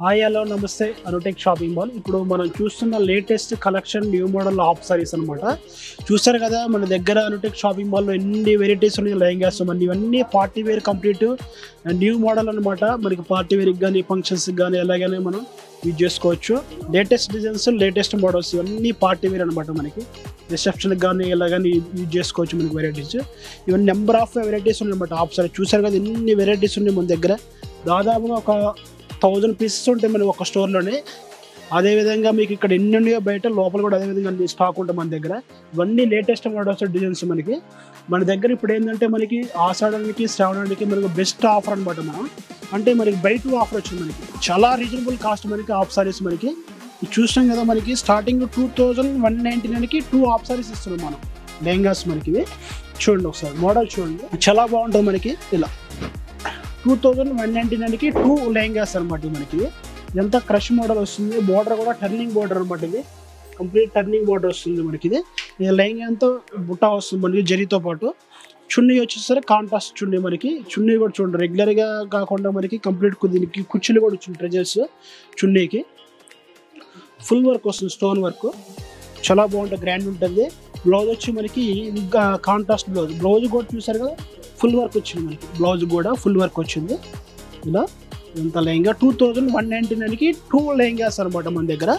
Hi hello నమస్తే Anutech shopping mall. ఇప్పుడు మనం చూస్తున్న latest collection new model half saris అనమాట. చూస్తారు కదా మన దగ్గర అనుటెక్ షాపింగ్ మాల్లో ఎన్ని వెరైటీస్ ఉన్నాయి. లెహంగాస్ మనకి ఇవన్నీ party wear complete new model అనమాట. మనకి పార్టీ వేర్కి కానీ ఫంక్షన్స్కి కానీ ఎలాగైనా మనం యూజ్ చేసుకోవచ్చు. లేటెస్ట్ డిజైన్స్ లేటెస్ట్ మోడల్స్ ఇవన్నీ పార్టీ వేర్ అనమాట. మనకి రిసెప్షన్కి కానీ ఎలా కానీ యూజ్ చేసుకోవచ్చు. మనకి వెరైటీస్ ఇవన్నీ నెంబర్ ఆఫ్ వెరైటీస్ ఉన్నాయన్నమాట. హాఫ్ సారీ చూసారు కదా ఎన్ని వెరైటీస్ ఉన్నాయి మన దగ్గర. దాదాపుగా ఒక 1000 పీసెస్ ఉంటాయి మనకి ఒక స్టోర్లోనే. అదేవిధంగా మీకు ఇక్కడ ఎన్ని ఉన్నాయో బయట లోపల కూడా అదేవిధంగా అన్ని స్టాక్ ఉంటుంది మన దగ్గర. ఇవన్నీ లేటెస్ట్ మోడల్స్ డిజైన్స్ మనకి మన దగ్గర. ఇప్పుడు ఏంటంటే మనకి ఆషాఢానికి శ్రావణానికి మనకి బెస్ట్ ఆఫర్ అనమాట. మనం అంటే మనకి బయట ఆఫర్ వచ్చింది. మనకి చాలా రీజనబుల్ కాస్ట్ మనకి హాఫ్ సారీస్ మనకి చూస్తాం కదా. మనకి స్టార్టింగ్ 2199కి 2 హాఫ్ సారీస్ ఇస్తున్నాం మనం. లెహంగాస్ మనకి ఇవి చూడండి, ఒకసారి మోడల్ చూడండి, చాలా బాగుంటుంది మనకి. ఇలా 2199కి 2 లెహంగాస్ అనమాట. మనకి ఎంత క్రష్ మోడల్ వస్తుంది. బోర్డర్ కూడా టర్నింగ్ బోర్డర్ అనమాట. ఇది కంప్లీట్ టర్నింగ్ బోర్డర్ వస్తుంది మనకి. ఇది లెహంగా అంతా బుట్ట వస్తుంది మనకి జరీతో పాటు. చున్నీ వచ్చేసరికి కాంట్రాస్ట్ చున్నీ మనకి. చున్నీ కూడా చూడండి రెగ్యులర్గా కాకుండా మనకి కంప్లీట్ దీనికి కుర్చీలు కూడా వచ్చింది. ట్రెజర్స్ చున్నీకి ఫుల్ వర్క్ వస్తుంది, స్టోన్ వర్క్ చాలా బాగుంటుంది, గ్రాండ్ ఉంటుంది. బ్లౌజ్ వచ్చి మనకి ఇంకా కాంట్రాస్ట్ బ్లౌజ్ కూడా చూసారు కదా ఫుల్ వర్క్ వచ్చింది మనకి. బ్లౌజ్ కూడా ఫుల్ వర్క్ వచ్చింది. ఇలా ఎంత లెహంగా 2199కి 2 లెహంగాస్ అనమాట మన దగ్గర.